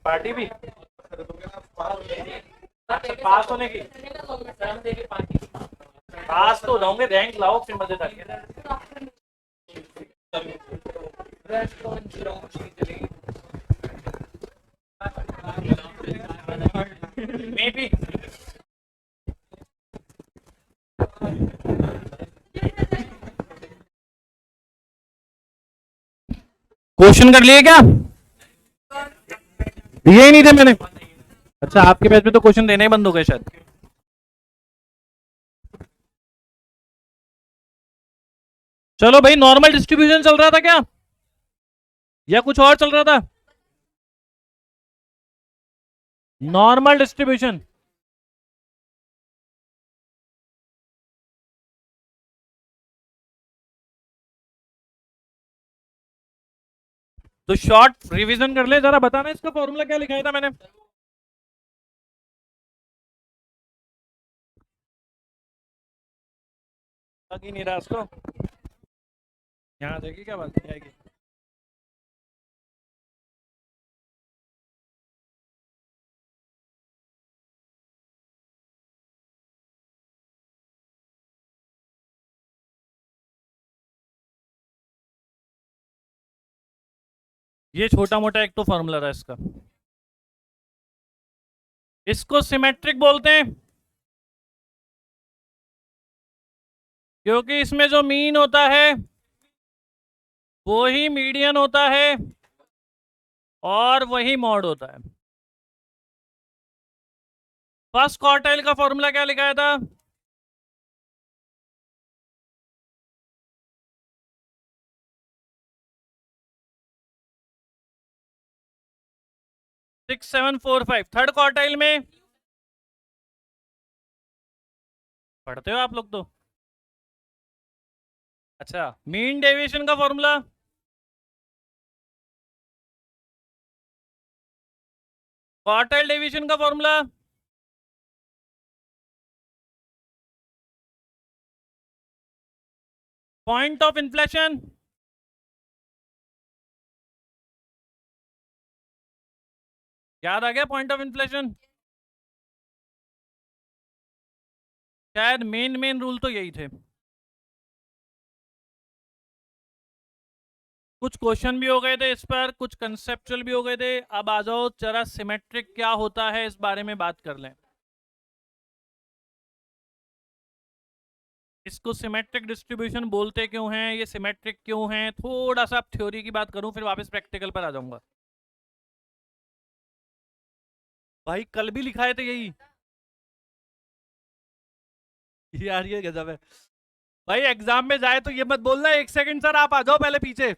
Party भी पास होने की पास तो जाऊंगे, रैंक लाओ फिर मजे करिए। मे भी क्वेश्चन कर लिए क्या? दिए ही नहीं थे मैंने। अच्छा, आपके बैच में तो क्वेश्चन देने ही बंद हो गए शायद। चलो भाई, नॉर्मल डिस्ट्रीब्यूशन चल रहा था क्या या कुछ और चल रहा था? Normal distribution. तो शॉर्ट रिवीजन कर ले जरा, बताना इसका फॉर्मूला क्या लिखाया था मैंने। लग ही नहीं रहा इसको। यहाँ देखिए क्या बात नहीं आएगी। ये छोटा मोटा एक तो फॉर्मूला था इसका। इसको सिमेट्रिक बोलते हैं क्योंकि इसमें जो मीन होता है वो ही मीडियन होता है और वही मॉड होता है। फर्स्ट क्वार्टाइल का फॉर्मूला क्या लिखाया था? सिक्स 7 4 5। थर्ड क्वार्टाइल में पढ़ते हो आप लोग तो। अच्छा, मीन डेविएशन का फॉर्मूला? क्वार्टाइल डेविएशन का फॉर्मूला? Point of inflation? याद आ गया पॉइंट ऑफ इन्फ्लेशन? शायद मेन रूल तो यही थे। कुछ क्वेश्चन भी हो गए थे इस पर, कुछ कंसेप्चुअल भी हो गए थे। अब आ जाओ जरा सिमेट्रिक क्या होता है इस बारे में बात कर लें। इसको सिमेट्रिक डिस्ट्रीब्यूशन बोलते क्यों हैं, ये सिमेट्रिक क्यों है, थोड़ा सा थ्योरी की बात करूं फिर वापस प्रैक्टिकल पर आ जाऊंगा। भाई कल भी लिखाए थे यही। यार ये गजब है। भाई एग्जाम में जाए तो ये मत बोलना 1 सेकंड सर आप आ जाओ पहले पीछे।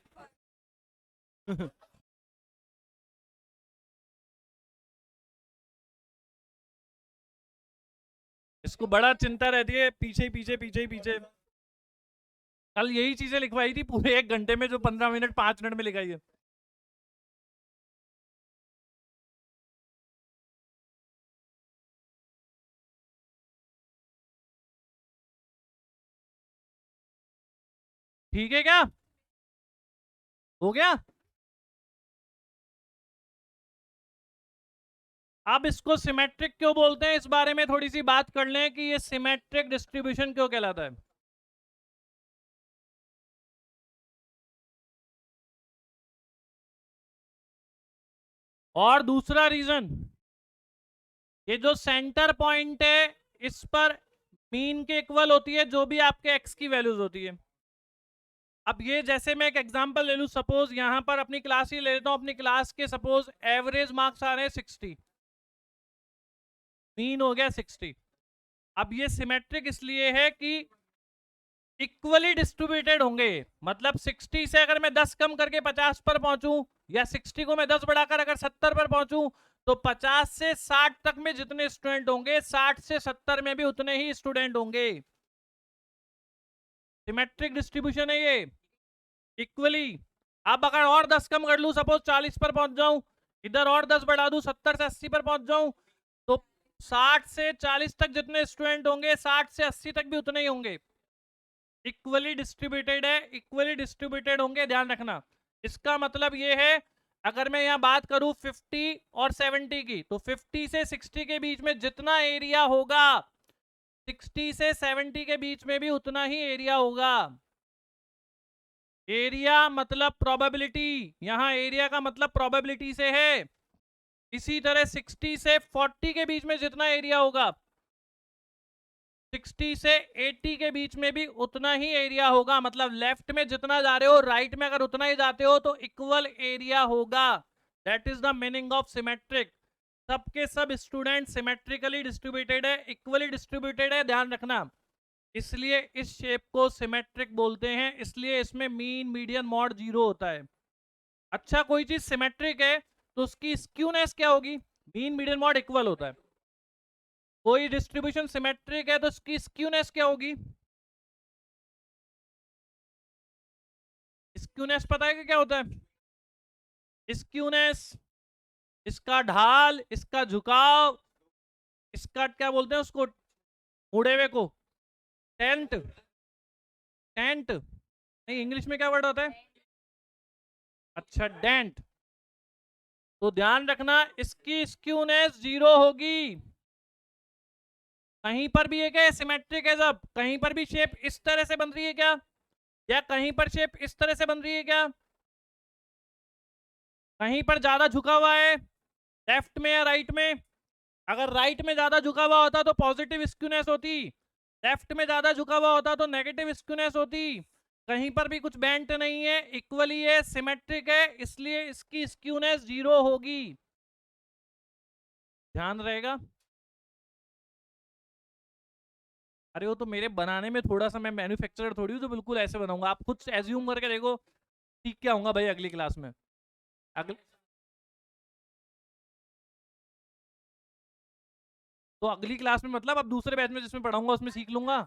इसको बड़ा चिंता रहती है, पीछे पीछे पीछे पीछे। कल यही चीजें लिखवाई थी पूरे 1 घंटे में, जो 15 मिनट 5 मिनट में लिखाई है। ठीक है क्या? हो गया? अब इसको सिमेट्रिक क्यों बोलते हैं इस बारे में थोड़ी सी बात कर लें कि ये सिमेट्रिक डिस्ट्रीब्यूशन क्यों कहलाता है। और दूसरा रीजन, ये जो सेंटर पॉइंट है इस पर मीन के इक्वल होती है जो भी आपके एक्स की वैल्यूज होती है। अब ये जैसे मैं एक एग्जांपल ले लूं, सपोज यहां पर अपनी क्लास ही ले लेता हूं, अपनी क्लास के सपोज एवरेज मार्क्स आ रहे हैं 60, मीन हो गया 60। अब ये सिमेट्रिक इसलिए है कि इक्वली डिस्ट्रीब्यूटेड होंगे। मतलब 60 से अगर मैं 10 कम करके 50 पर पहुंचूं, या 60 को मैं 10 बढ़ाकर अगर 70 पर पहुंचूं, तो 50 से 60 तक में जितने स्टूडेंट होंगे 60 से 70 में भी उतने ही स्टूडेंट होंगे। सिमेट्रिक डिस्ट्रीब्यूशन है ये, इक्वली। अब अगर और 10 कम कर लूं, सपोज 40 पर पहुंच जाऊं, इधर और 10 बढ़ा दूं 70 से 80 पर पहुंच जाऊं, तो 60 से 40 तक जितने स्टूडेंट होंगे 60 से 80 तक भी उतने ही होंगे। इक्वली डिस्ट्रीब्यूटेड है, इक्वली डिस्ट्रीब्यूटेड होंगे, ध्यान रखना। इसका मतलब ये है, अगर मैं यहाँ बात करूं 50 और 70 की, तो 50 से 60 के बीच में जितना एरिया होगा, 60 से 70 के बीच में भी उतना ही एरिया होगा। एरिया मतलब प्रोबेबिलिटी, यहां एरिया का मतलब प्रोबेबिलिटी से है। इसी तरह 60 से 40 के बीच में जितना एरिया होगा, 60 से 80 के बीच में भी उतना ही एरिया होगा। मतलब लेफ्ट में जितना जा रहे हो, राइट में अगर उतना ही जाते हो, तो इक्वल एरिया होगा। That is the meaning of symmetric. सबके सब स्टूडेंट सिमेट्रिकली डिस्ट्रीब्यूटेड है, इक्वली डिस्ट्रीब्यूटेड है, ध्यान रखना। इसलिए इस शेप को सिमेट्रिक बोलते हैं, इसलिए इसमें मीन मीडियन मॉड 0 होता है। अच्छा, कोई चीज सिमेट्रिक है तो उसकी स्क्यूनेस क्या होगी? मीन मीडियन मॉड इक्वल होता है। कोई डिस्ट्रीब्यूशन सिमेट्रिक है तो उसकी स्क्यूनेस क्या होगी? स्क्यूनेस पता है कि क्या होता है? स्क्यूनेस, इसका ढाल, इसका झुकाव, इसका क्या बोलते हैं उसको, मुड़े हुए को? टेंट, टेंट नहीं, इंग्लिश में क्या वर्ड होता है? अच्छा, डेंट। तो ध्यान रखना, इसकी स्क्यूनेस 0 होगी। कहीं पर भी एक है सिमेट्रिक है, जब कहीं पर भी शेप इस तरह से बन रही है क्या, या कहीं पर शेप इस तरह से बन रही है क्या, कहीं पर ज्यादा झुका हुआ है लेफ्ट में या राइट में? अगर राइट में ज्यादा झुका हुआ होता तो पॉजिटिव स्क्यूनेस होती, लेफ्ट में ज्यादा झुका हुआ होता तो नेगेटिव स्क्यूनेस होती। कहीं पर भी कुछ बेंट नहीं है, इक्वली है, सिमेट्रिक है, इसलिए इसकी स्क्यूनेस 0 होगी। ध्यान रहेगा। अरे वो तो मेरे बनाने में थोड़ा सा, मैं मैन्युफैक्चरर थोड़ी हूँ जो बिल्कुल ऐसे बनाऊंगा। आप खुद एज्यूम करके देखो, ठीक क्या होगा भाई अगली क्लास में। अगले, तो अगली क्लास में मतलब अब दूसरे बैच में जिसमें पढ़ाऊंगा उसमें सीख लूंगा।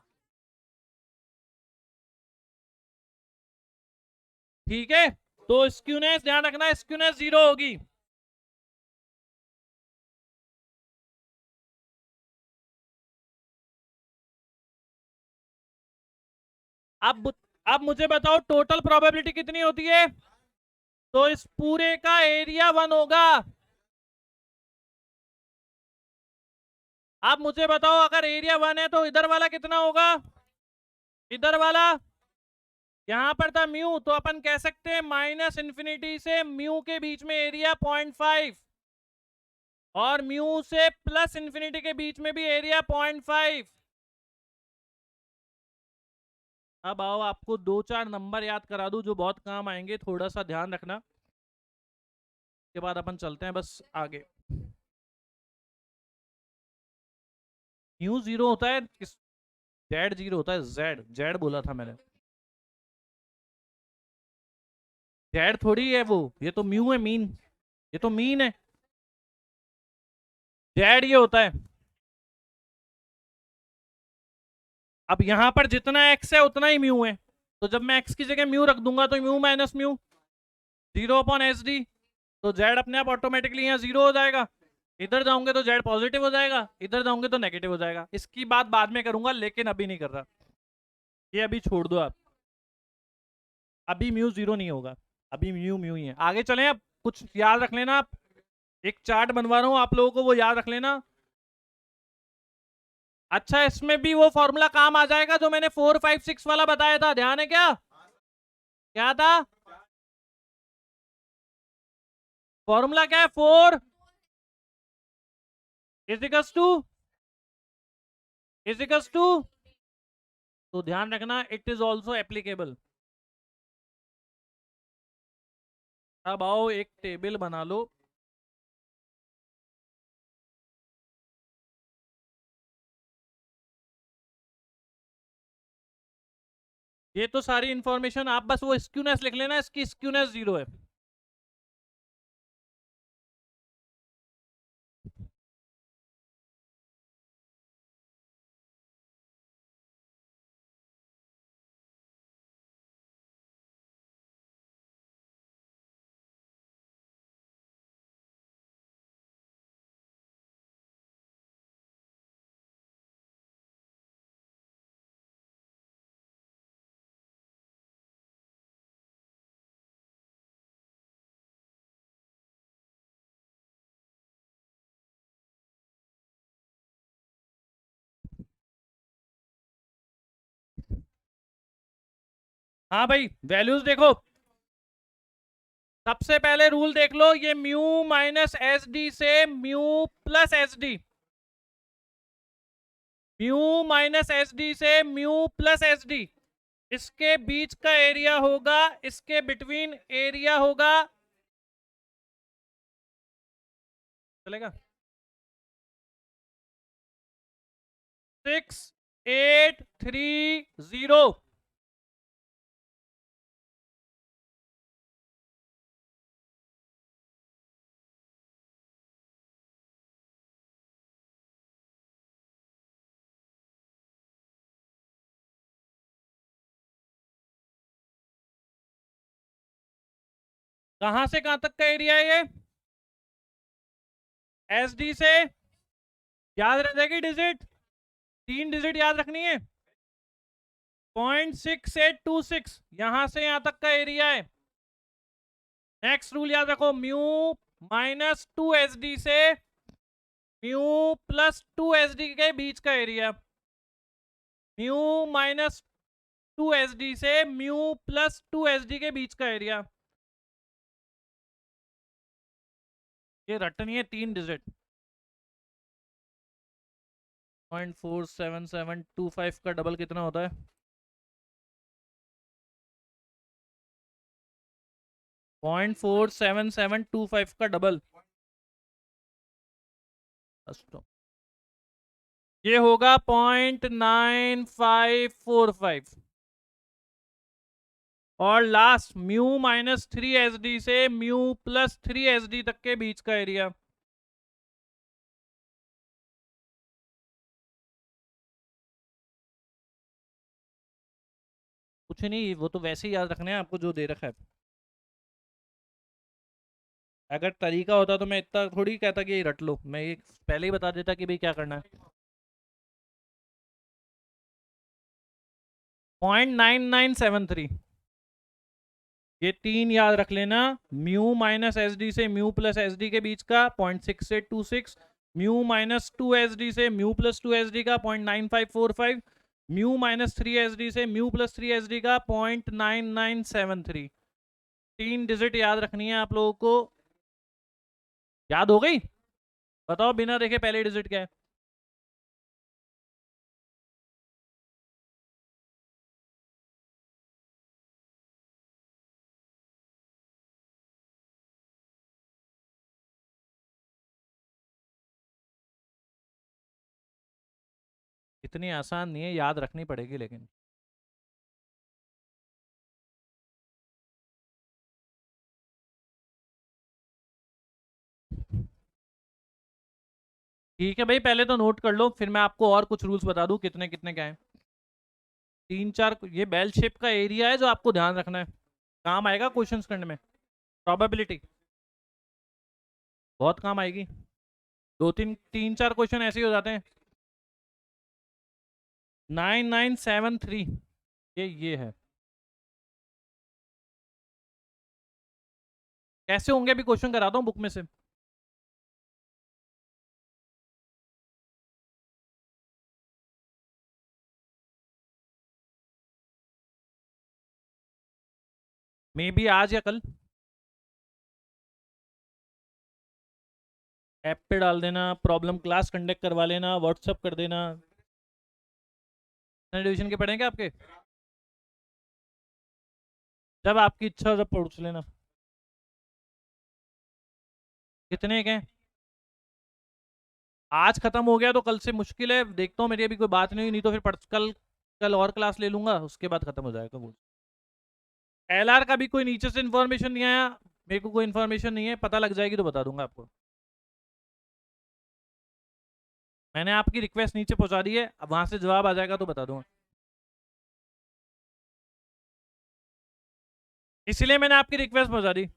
ठीक है, तो स्क्यूनेस ध्यान रखना, स्क्यूनेस 0 होगी। अब मुझे बताओ टोटल प्रोबेबिलिटी कितनी होती है? तो इस पूरे का एरिया 1 होगा। अब मुझे बताओ, अगर एरिया 1 है तो इधर वाला कितना होगा? इधर वाला, यहां पर था म्यू, तो अपन कह सकते हैं माइनस इंफिनिटी से म्यू के बीच में एरिया 0.5, और म्यू से प्लस इंफिनिटी के बीच में भी एरिया 0.5। अब आओ, आपको 2-4 नंबर याद करा दूं जो बहुत काम आएंगे, थोड़ा सा ध्यान रखना। के बाद अपन चलते हैं बस आगे। म्यू 0 होता है, जेड 0 होता है, जेड जेड बोला था मैंने। जेड थोड़ी है वो, ये तो म्यू है, मीन, ये तो मीन है। जेड ये होता है। अब यहां पर जितना एक्स है उतना ही म्यू है, तो जब मैं एक्स की जगह म्यू रख दूंगा तो म्यू माइनस म्यू 0/SD, तो जेड अपने आप ऑटोमेटिकली यहाँ 0 हो जाएगा। इधर जाऊंगे तो जेड पॉजिटिव हो जाएगा, इधर जाऊंगे तो नेगेटिव हो जाएगा। इसकी बात बाद में करूंगा, लेकिन अभी नहीं कर रहा, ये अभी छोड़ दो आप। अभी म्यू 0 नहीं होगा, अभी म्यू म्यू ही है। आगे चलें, अब कुछ याद रख लेना आप, एक चार्ट बनवा रहा हूं आप लोगों को, वो याद रख लेना। अच्छा, इसमें भी वो फॉर्मूला काम आ जाएगा जो मैंने 4, 5, 6 वाला बताया था, ध्यान है क्या? क्या था फॉर्मूला? क्या है? 4 इज इक्वल्स टू तो ध्यान रखना, इट इज ऑल्सो एप्लीकेबल। अब आओ एक टेबल बना लो। ये तो सारी इंफॉर्मेशन, आप बस वो स्क्यूनेस लिख लेना, इसकी स्क्यूनेस 0 है। हाँ भाई वैल्यूज देखो, सबसे पहले रूल देख लो, ये म्यू माइनस एस डी से mu plus S D, mu minus S D से म्यू प्लस एस डी, इसके बीच का एरिया होगा, इसके बिटवीन एरिया होगा, चलेगा 6830। कहां से कहां तक का एरिया है ये, एस डी से, याद रह जाएगी डिजिट, 3 डिजिट याद रखनी है, 0.6826, यहां से यहां तक का एरिया है। नेक्स्ट रूल याद रखो, म्यू माइनस 2 SD से म्यू प्लस 2 SD के बीच का एरिया, म्यू माइनस 2 SD से म्यू प्लस 2 SD के बीच का एरिया, ये रटनी है 3 डिजिट। 0.47725 का डबल कितना होता है, 0.47725 का डबल, ये होगा 0.9545। और लास्ट म्यू माइनस 3 SD से म्यू प्लस 3 SD तक के बीच का एरिया, कुछ नहीं, वो तो वैसे ही याद रखना है आपको जो दे रखा है। अगर तरीका होता तो मैं इतना थोड़ी कहता कि ये रट लो, मैं ये पहले ही बता देता कि भाई क्या करना है। 0.9973, ये 3 याद रख लेना, म्यू माइनस एस डी से म्यू प्लस एस डी के बीच का 0.6826, म्यू माइनस 2 SD से म्यू प्लस 2 SD का 0.9545, म्यू माइनस 3 SD से म्यू प्लस 3 SD का 0.9973। 3 डिजिट याद रखनी है आप लोगों को, याद हो गई? बताओ बिना देखे पहले डिजिट क्या है। इतनी आसान नहीं है, याद रखनी पड़ेगी लेकिन। ठीक है भाई, पहले तो नोट कर लो, फिर मैं आपको और कुछ रूल्स बता दूं कितने कितने क्या है। 3 4, ये बेल शेप का एरिया है जो आपको ध्यान रखना है, काम आएगा क्वेश्चंस करने में। प्रोबेबिलिटी बहुत काम आएगी, 2 3 3 4 क्वेश्चन ऐसे ही हो जाते हैं। 9973, ये है, कैसे होंगे अभी क्वेश्चन कराता हूँ बुक में से। मे बी आज या कल ऐप पे डाल देना, प्रॉब्लम क्लास कंडक्ट करवा लेना, व्हाट्सअप कर देना। डिवीजन के पढ़ेंगे आपके, जब आपकी इच्छा हो जब पूछ लेना। कितने के हैं? आज खत्म हो गया तो कल से मुश्किल है, देखता हूँ, मेरी अभी कोई बात नहीं हुई, नहीं तो फिर कल कल और क्लास ले लूंगा, उसके बाद खत्म हो जाएगा वो। LR का भी कोई नीचे से इन्फॉर्मेशन नहीं आया, मेरे को कोई इन्फॉर्मेशन नहीं है, पता लग जाएगी तो बता दूंगा आपको। मैंने आपकी रिक्वेस्ट नीचे पहुंचा दी है, अब वहां से जवाब आ जाएगा तो बता दूंगा, इसलिए मैंने आपकी रिक्वेस्ट पहुंचा दी।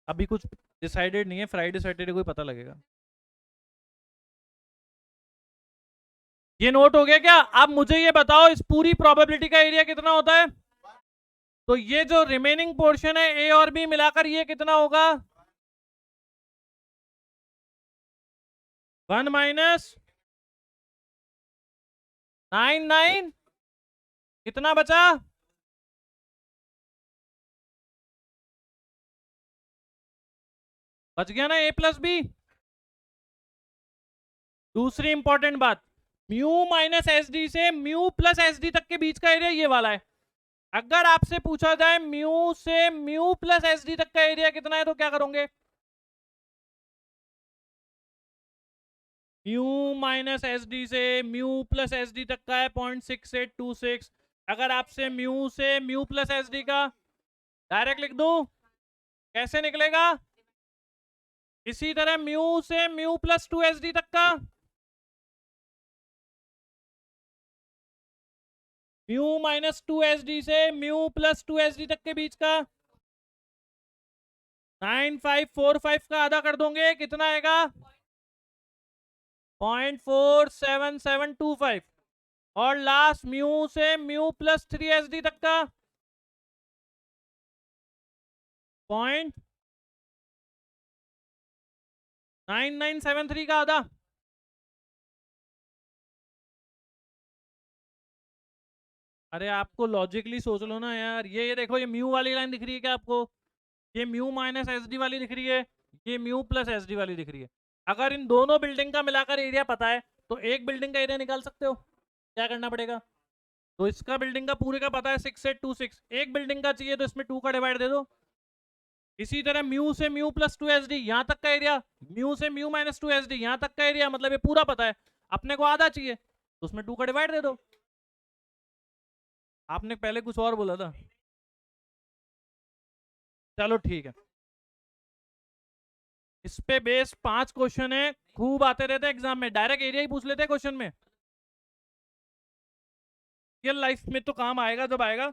अभी कुछ डिसाइडेड नहीं है, फ्राइडे सैटरडे को ही पता लगेगा। ये नोट हो गया क्या? अब मुझे ये बताओ, इस पूरी प्रोबेबिलिटी का एरिया कितना होता है? तो ये जो रिमेनिंग पोर्शन है ए और बी मिलाकर ये कितना होगा? 1 माइनस 9 कितना बचा? बच गया ना a प्लस बी। दूसरी इंपॉर्टेंट बात, म्यू माइनस एस डी से म्यू प्लस एस डी तक के बीच का एरिया ये वाला है। अगर आपसे पूछा जाए म्यू से म्यू प्लस एस डी तक का एरिया कितना है तो क्या करोगे? म्यू माइनस एस डी से म्यू प्लस एस डी तक का है 0.6826। अगर आपसे म्यू से म्यू प्लस एस डी का डायरेक्ट लिख दूं, कैसे निकलेगा? इसी तरह म्यू से म्यू प्लस 2 एस डी तक का, म्यू माइनस 2 एस डी से म्यू प्लस 2 एस डी तक के बीच का 9545 का आधा कर दोगे, कितना आएगा? 0.47725। और लास्ट म्यू से म्यू प्लस 3 एस डी तक का 0.9973 का आधा। अरे आपको लॉजिकली सोच लो ना यार, ये देखो, ये म्यू वाली लाइन दिख रही है क्या आपको? ये म्यू माइनस एस डी वाली दिख रही है, ये म्यू प्लस एस डी वाली दिख रही है। अगर इन दोनों बिल्डिंग का मिलाकर एरिया पता है तो एक बिल्डिंग का एरिया निकाल सकते हो। क्या करना पड़ेगा? तो इसका बिल्डिंग का पूरे का पता है 6826, एक बिल्डिंग का चाहिए तो इसमें 2 का डिवाइड दे दो। इसी तरह म्यू से म्यू प्लस 2 एस डी यहाँ तक का एरिया, म्यू से म्यू माइनस 2 एस डी यहाँ तक का एरिया, मतलब ये पूरा पता है, अपने को आधा चाहिए तो उसमें 2 का डिवाइड दे दो। आपने पहले कुछ और बोला था। चलो ठीक है, इस पे बेस 5 क्वेश्चन है, खूब आते रहते हैं एग्जाम में, डायरेक्ट एरिया ही पूछ लेते हैं क्वेश्चन में। रियल लाइफ में तो काम आएगा जब आएगा,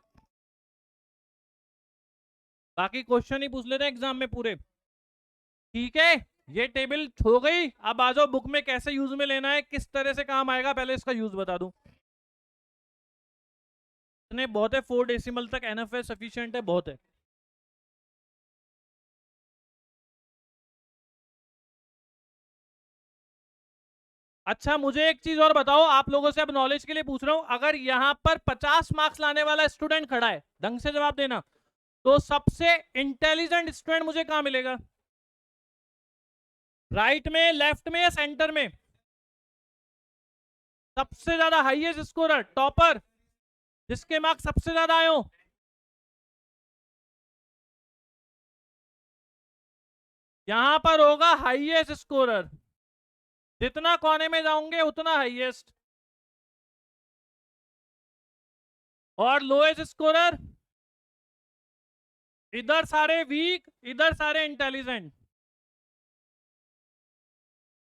बाकी क्वेश्चन ही पूछ लेते हैं एग्जाम में पूरे। ठीक है, ये टेबल हो गई। अब आ जाओ बुक में कैसे यूज में लेना है, किस तरह से काम आएगा, पहले इसका यूज बता दूं। इतने बहुत है, 4 डेसिमल तक एनएफ है, सफिशिएंट है, बहुत है। अच्छा मुझे एक चीज और बताओ, आप लोगों से अब नॉलेज के लिए पूछ रहा हूं, अगर यहां पर 50 मार्क्स लाने वाला स्टूडेंट खड़ा है, ढंग से जवाब देना, तो सबसे इंटेलिजेंट स्टूडेंट मुझे कहां मिलेगा? राइट में, लेफ्ट में या सेंटर में? सबसे ज्यादा हाईएस्ट स्कोरर, टॉपर, जिसके मार्क्स सबसे ज्यादा आए हो। यहां पर होगा हाईएस्ट स्कोरर, जितना कोने में जाओगे उतना हाईएस्ट। और लोएस्ट स्कोरर, इधर सारे वीक, इधर सारे इंटेलिजेंट।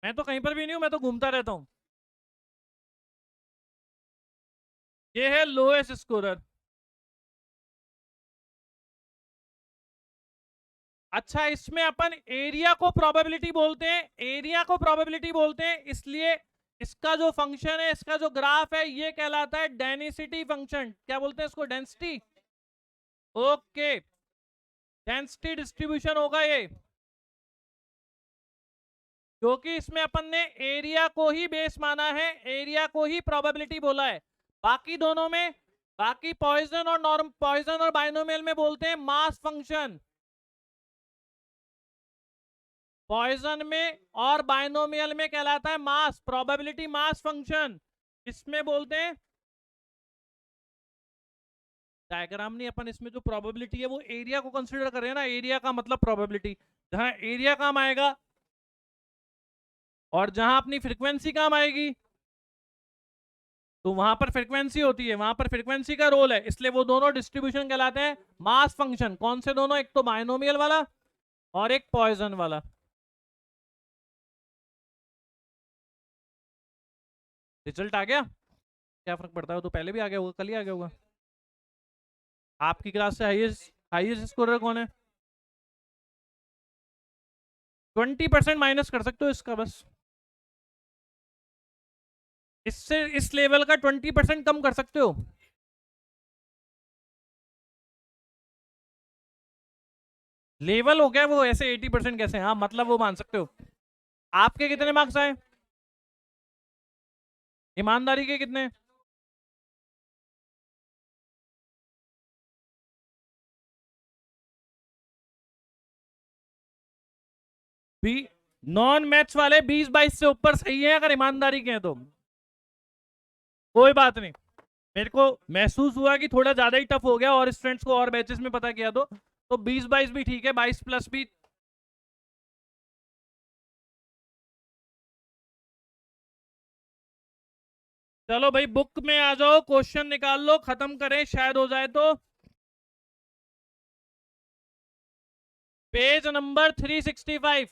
मैं तो कहीं पर भी नहीं हूं, मैं तो घूमता रहता हूं। ये है लोएस्ट स्कोरर। अच्छा इसमें अपन एरिया को प्रोबेबिलिटी बोलते हैं, एरिया को प्रोबेबिलिटी बोलते हैं, इसलिए इसका जो फंक्शन है, इसका जो ग्राफ है, ये कहलाता है डेंसिटी फंक्शन। क्या बोलते हैं इसको? डेंसिटी। ओके, डेंसिटी डिस्ट्रीब्यूशन होगा ये, क्योंकि इसमें अपन ने एरिया को ही बेस माना है, एरिया को ही प्रोबेबिलिटी बोला है। बाकी दोनों में, बाकी पॉइजन और नॉर्म, पॉइजन और बाइनोमियल में बोलते हैं मास फंक्शन। पॉइजन में और बाइनोमियल में कहलाता है मास, प्रोबेबिलिटी मास फंक्शन। इसमें बोलते हैं, डायग्राम नहीं, अपन इसमें जो प्रोबेबिलिटी है वो एरिया को कंसीडर कर रहे हैं ना, एरिया का मतलब प्रोबेबिलिटी। जहां एरिया काम आएगा और जहां अपनी फ्रीक्वेंसी काम आएगी, तो वहां पर फ्रीक्वेंसी होती है, वहां पर फ्रीक्वेंसी का रोल है, इसलिए वो दोनों डिस्ट्रीब्यूशन कहलाते हैं मास फंक्शन। कौन से दोनों? एक तो बाइनोमियल वाला और एक पॉइजन वाला। रिजल्ट आ गया, क्या फर्क पड़ता है, वो तो पहले भी आ गया होगा, कल ही आ गया होगा। आपकी क्लास से हाईएस्ट हाईएस्ट स्कोरर कौन है? 20% माइनस कर सकते हो इसका, बस इससे इस लेवल का 20% कम कर सकते हो। लेवल हो गया वो, ऐसे 80% कैसे? हाँ मतलब वो मान सकते हो। आपके कितने मार्क्स आए? ईमानदारी के कितने? बी नॉन मैथ्स वाले 20-22 से ऊपर सही है अगर ईमानदारी के हैं तो। कोई बात नहीं, मेरे को महसूस हुआ कि थोड़ा ज्यादा ही टफ हो गया और स्टूडेंट्स को और बैचेस में पता किया तो 20-22 भी ठीक है, 22 प्लस भी। चलो भाई बुक में आ जाओ, क्वेश्चन निकाल लो, खत्म करें, शायद हो जाए तो। Page number 365।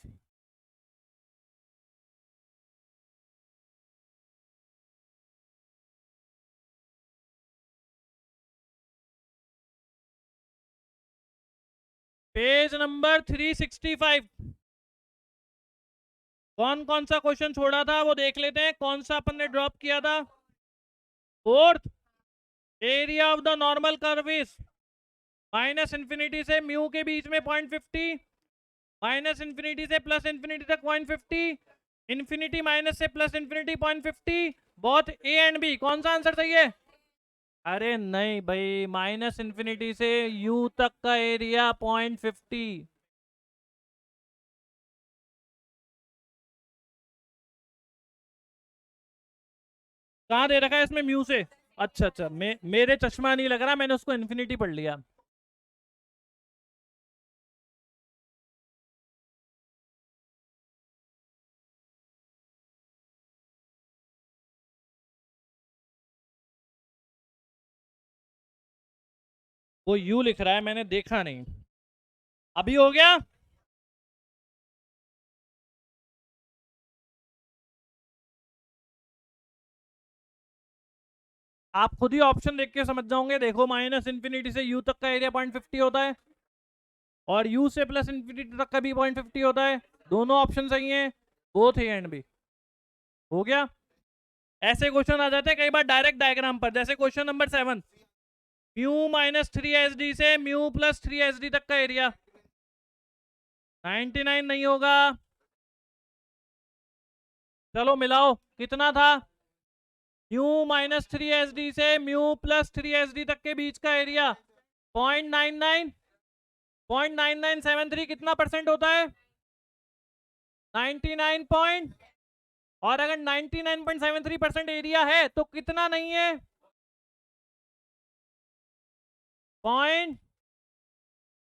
Page number 365। कौन कौन सा क्वेश्चन छोड़ा था वो देख लेते हैं, कौन सा अपन ने ड्रॉप किया था। Fourth, area of the normal curve is minus infinity से म्यू के बीच में 0.50, माइनस इंफिनिटी से प्लस इंफिनिटी तक 0.50, इंफिनिटी माइनस से plus infinity 0.50, both A and B. कौन सा आंसर सही है? अरे नहीं भाई, माइनस इंफिनिटी से यू तक का एरिया 0.50। कहाँ दे रखा है इसमें म्यू से? अच्छा अच्छा, मेरे चश्मा नहीं लग रहा, मैंने उसको इन्फिनिटी पढ़ लिया। वो यू लिख रहा है, मैंने देखा नहीं। अभी हो गया? आप खुद ही ऑप्शन देख के समझ जाओगे। देखो, माइनस इंफिनिटी से यू तक का एरिया 0.50 होता है और यू से प्लस इंफिनिटी तक का भी 0.50 होता है। दोनों ऑप्शन सही हैं, बोथ ए एंड बी। हो गया? ऐसे क्वेश्चन आ जाते हैं कई बार डायरेक्ट डायग्राम पर, जैसे question number 7, mu minus 3SD से म्यू प्लस 3SD तक का एरिया। 99 नहीं होगा। चलो मिलाओ, कितना था? म्यू माइनस 3SD से म्यू प्लस 3SD तक के बीच का एरिया 0.99, 0.9973 कितना परसेंट होता है? 99 पॉइंट। और अगर 99.73% एरिया है तो कितना नहीं है? पॉइंट,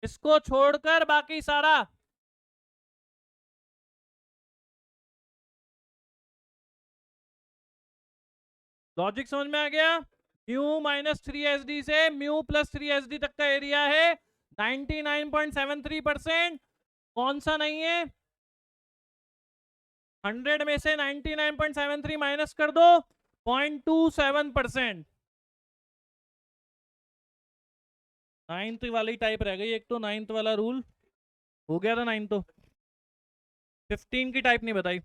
इसको छोड़कर बाकी सारा। लॉजिक समझ में आ गया? म्यू माइनस 3SD से म्यू प्लस 3SD तक का एरिया है 99.73%। कौन सा नहीं है? 100 में से 99.73 माइनस कर दो, 0.27%। नाइन्थ वाली टाइप रह गई एक तो, नाइन्थ वाला रूल हो गया था नाइन्थ तो। 15 की टाइप नहीं बताई,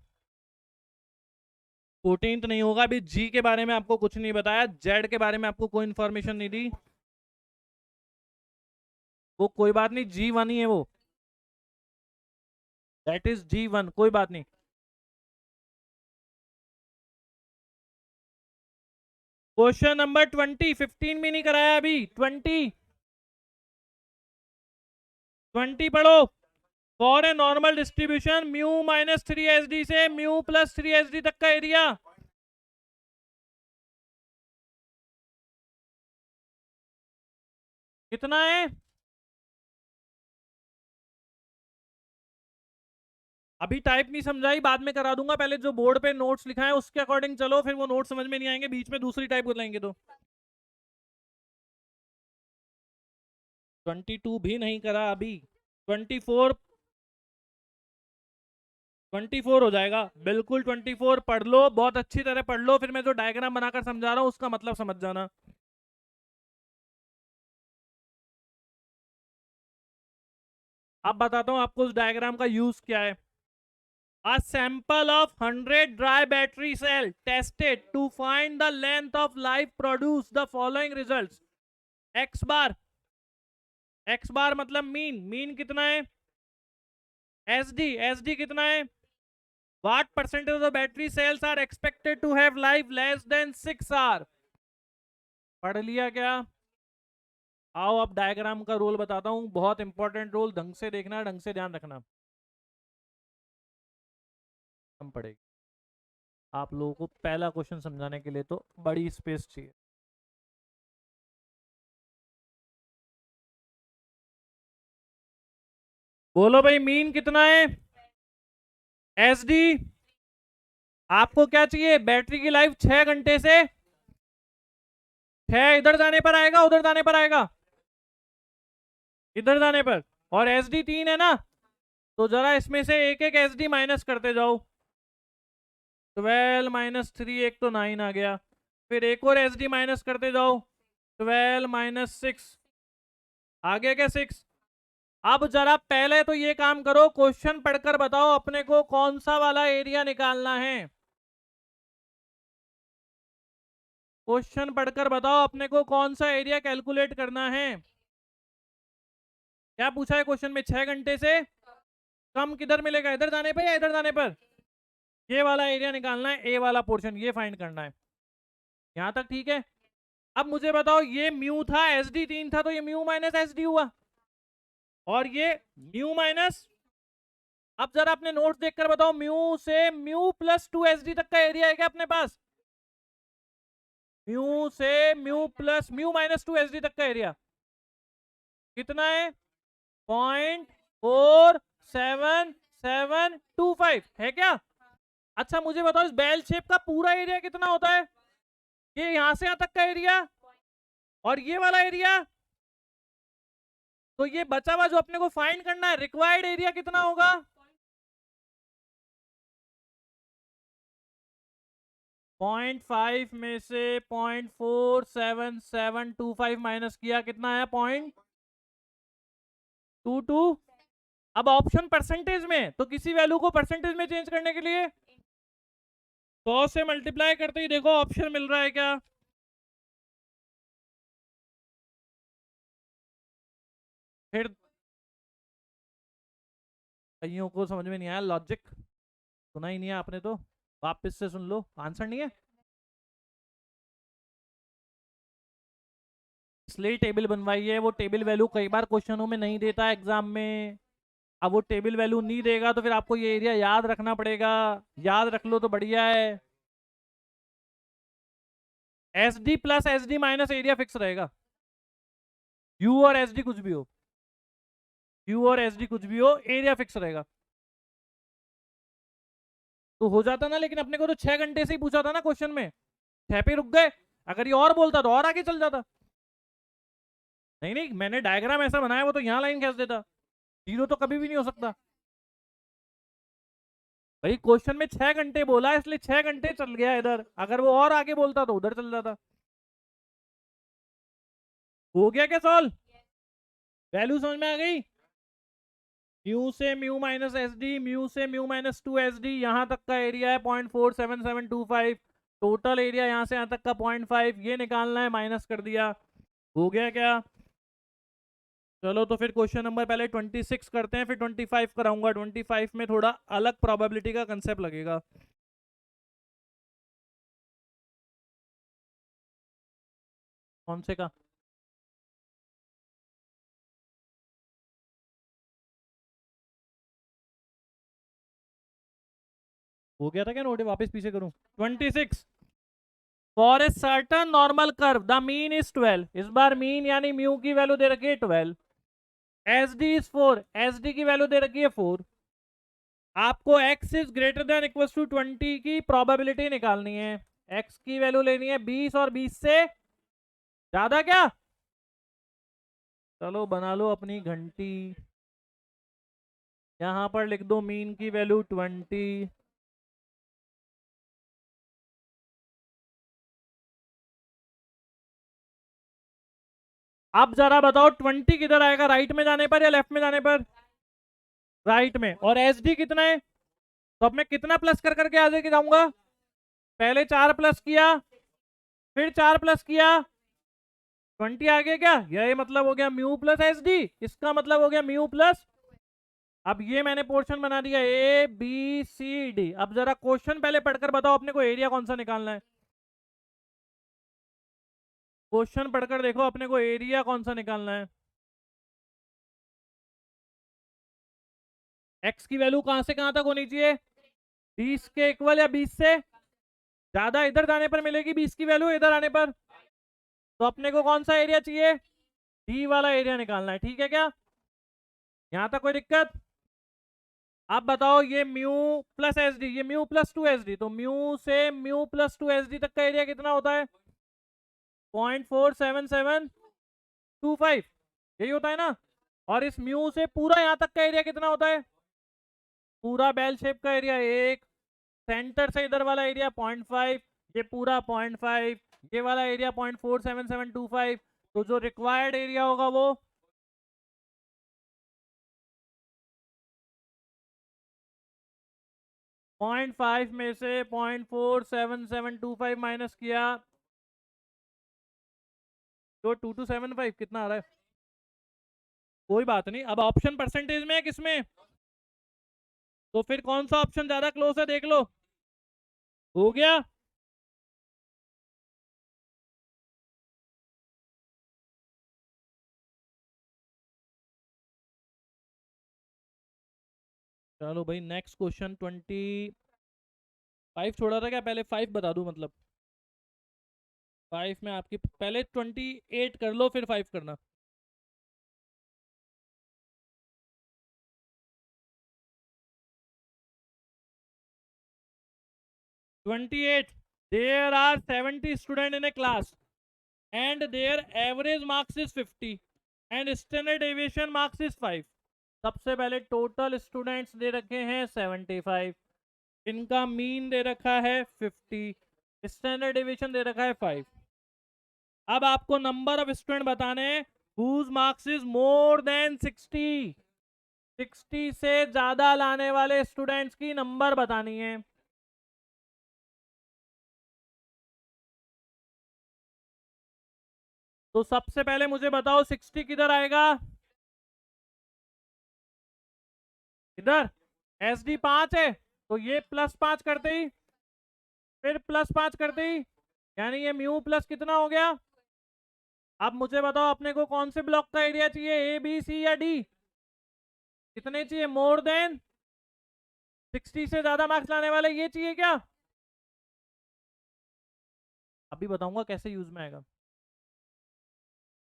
14th नहीं होगा। अभी जी के बारे में आपको कुछ नहीं बताया, जेड के बारे में आपको कोई इंफॉर्मेशन नहीं दी। वो कोई बात नहीं, G1 ही है वो, दैट इज G1, कोई बात नहीं। क्वेश्चन नंबर 20, 15 भी नहीं कराया अभी। 20 पढ़ो। For a normal distribution mu minus 3SD से म्यू प्लस 3SD तक का एरिया। कितना है? अभी टाइप नहीं समझाई, बाद में करा दूंगा। पहले जो बोर्ड पे नोट्स लिखा है उसके अकॉर्डिंग चलो, फिर वो नोट समझ में नहीं आएंगे, बीच में दूसरी टाइप बुलाएंगे तो। 22 भी नहीं करा अभी। 24, 24 हो जाएगा बिल्कुल। 24 पढ़ लो, बहुत अच्छी तरह पढ़ लो, फिर मैं जो डायग्राम बनाकर समझा रहा हूँ उसका मतलब समझ जाना। अब बताता हूँ आपको उस डायग्राम का यूज क्या है। A sample of 100 dry battery cell tested to find the length of life produce the following results. X bar, X बार मतलब मीन, मीन कितना है? SD, SD कितना है? What percentage of the battery cells are expected to have life less than 6 hours? पढ़ लिया क्या? आओ अब डायग्राम का रोल बताता हूं, बहुत इंपॉर्टेंट रोल, ढंग से देखना, ढंग से ध्यान रखना। हम पढ़ेंगे आप लोगों को पहला क्वेश्चन समझाने के लिए तो बड़ी स्पेस चाहिए। बोलो भाई मीन कितना है? एसडी आपको क्या चाहिए? बैटरी की लाइफ 6 घंटे से 6 इधर जाने पर आएगा, उधर जाने पर आएगा, इधर जाने पर, और एसडी 3 है ना, तो जरा इसमें से एक एक एसडी माइनस करते जाओ। 12 माइनस 3, एक तो 9 आ गया, फिर एक और एसडी माइनस करते जाओ, 12 माइनस 6 आ गया क्या? 6। अब जरा पहले तो ये काम करो, क्वेश्चन पढ़कर बताओ अपने को कौन सा वाला एरिया निकालना है। क्वेश्चन पढ़कर बताओ अपने को कौन सा एरिया कैलकुलेट करना है। क्या पूछा है क्वेश्चन में? 6 घंटे से कम किधर मिलेगा, इधर जाने पर या इधर जाने पर? ये वाला एरिया निकालना है, ए वाला पोर्शन ये फाइंड करना है। यहां तक ठीक है? अब मुझे बताओ, ये म्यू था, एसडी 3 था, तो ये म्यू माइनस एसडी हुआ, और ये म्यू माइनस, अब जरा अपने नोट्स देखकर बताओ, म्यू से म्यू प्लस 2 एसडी तक का एरिया है क्या अपने पास? म्यू से mu plus mu minus 2 SD तक का एरिया कितना है? 0.4725 है क्या? अच्छा मुझे बताओ, इस बेल शेप का पूरा एरिया कितना होता है? ये यहां से यहां तक का एरिया, और ये वाला एरिया, तो ये बचा हुआ जो अपने को फाइंड करना है, रिक्वायर्ड एरिया कितना होगा? 0.5 में से 0.47725 माइनस किया, कितना है? 0.22। अब ऑप्शन परसेंटेज में, तो किसी वैल्यू को परसेंटेज में चेंज करने के लिए 100 से मल्टीप्लाई करते ही देखो ऑप्शन मिल रहा है क्या? फिर कईयों को समझ में नहीं आया लॉजिक, सुना ही नहीं है आपने तो वापस से सुन लो, आंसर नहीं है। इसलिए टेबल बनवाई है, वो टेबल वैल्यू कई बार क्वेश्चनों में नहीं देता है एग्जाम में। अब वो टेबल वैल्यू नहीं देगा तो फिर आपको ये एरिया याद रखना पड़ेगा, याद रख लो तो बढ़िया है। S D plus S D minus area fix रहेगा, यू और एस डी कुछ भी हो, यू और एस डी कुछ भी हो, एरिया फिक्स रहेगा। तो हो जाता ना, लेकिन अपने को तो 6 घंटे से ही पूछा था ना क्वेश्चन में, 6 पे रुक गए। अगर ये और बोलता तो और आगे चल जाता। नहीं नहीं, मैंने डायग्राम ऐसा बनाया, वो तो यहाँ लाइन खींच देता, 0 तो कभी भी नहीं हो सकता भाई। क्वेश्चन में 6 घंटे बोला, इसलिए 6 घंटे चल गया इधर, अगर वो और आगे बोलता तो उधर चल जाता। हो गया क्या सॉल्व? वैल्यू समझ में आ गई? म्यू से mu minus S D, mu से म्यू माइनस 2 एस डी, यहां तक का एरिया है 0.47725, टोटल एरिया यहां से यहां तक का 0.5, ये निकालना है, माइनस कर दिया। हो गया क्या? चलो तो फिर क्वेश्चन नंबर पहले 26 करते हैं, फिर 25 कराऊंगा। 25 में थोड़ा अलग प्रोबेबिलिटी का कंसेप्ट लगेगा। कौन से का? हो गया था क्या नोट? वापस पीछे करूं? 26, for a certain normal curve the mean is 12। इस बार मीन यानी म्यू की वैल्यू दे रखी है 12, S D is 4, S D की वैल्यू दे रखी है 4। आपको x is greater than equal to 20 की प्रोबेबिलिटी निकालनी है। x की वैल्यू लेनी है 20, और 20 से ज्यादा क्या? चलो बना लो अपनी घंटी, यहां पर लिख दो मीन की वैल्यू 20। अब जरा बताओ 20 किधर आएगा, राइट में जाने पर या लेफ्ट में जाने पर? राइट में। और एस डी कितना है, तो अब मैं कितना प्लस कर करके आगे जाऊंगा? पहले 4 प्लस किया, फिर 4 प्लस किया, 20 आ गया क्या? यही मतलब हो गया म्यू प्लस एस डी, इसका मतलब हो गया म्यू प्लस अब ये मैंने पोर्शन बना दिया ABCD। अब जरा क्वेश्चन पहले पढ़कर बताओ अपने को एरिया कौन सा निकालना है। क्वेश्चन पढ़कर देखो अपने को एरिया कौन सा निकालना है। एक्स की वैल्यू कहां से कहां तक होनी चाहिए, 20 के इक्वल या 20 से ज्यादा। इधर जाने पर मिलेगी 20 की वैल्यू, इधर आने पर। तो अपने को कौन सा एरिया चाहिए, डी वाला एरिया निकालना है। ठीक है क्या, यहां तक कोई दिक्कत। आप बताओ ये म्यू प्लस एस डी, ये म्यू प्लस 2 SD, तो म्यू से म्यू प्लस 2 SD तक का एरिया कितना होता है, 0.47725, यही होता है ना। और इस म्यू से पूरा यहां तक का एरिया कितना होता है, पूरा बेल शेप का एरिया 1, सेंटर से इधर वाला एरिया 0.5, ये पूरा 0.5, ये वाला एरिया 0.47725। तो जो रिक्वायर्ड एरिया होगा वो 0.5 में से 0.47725 माइनस किया तो 2275 कितना आ रहा है। कोई बात नहीं, अब ऑप्शन परसेंटेज में है किसमें, तो फिर कौन सा ऑप्शन ज्यादा क्लोज है देख लो। हो गया, चलो भाई नेक्स्ट क्वेश्चन। 25 छोड़ा था क्या, पहले 5 बता दूं मतलब। 5 में आपकी पहले 28 कर लो फिर 5 करना। "28 there are 70 students in a class and their average marks is 50 and standard deviation marks is 5। सबसे पहले टोटल स्टूडेंट्स दे रखे हैं 75, इनका मीन दे रखा है 50, स्टैंडर्ड डिवीजन दे रखा है 5। अब आपको नंबर ऑफ स्टूडेंट बताने हैं whose marks is more than 60, 60 से ज्यादा लाने वाले स्टूडेंट्स की नंबर बतानी है। तो सबसे पहले मुझे बताओ 60 किधर आएगा, इधर। SD 5 है तो ये +5 करते ही, फिर +5 करते ही, यानी ये म्यू प्लस कितना हो गया। अब मुझे बताओ अपने को कौन से ब्लॉक का एरिया चाहिए, ABC या D, कितने चाहिए, मोर देन 60 से ज्यादा मार्क्स लाने वाले ये चाहिए क्या। अभी बताऊंगा कैसे यूज में आएगा,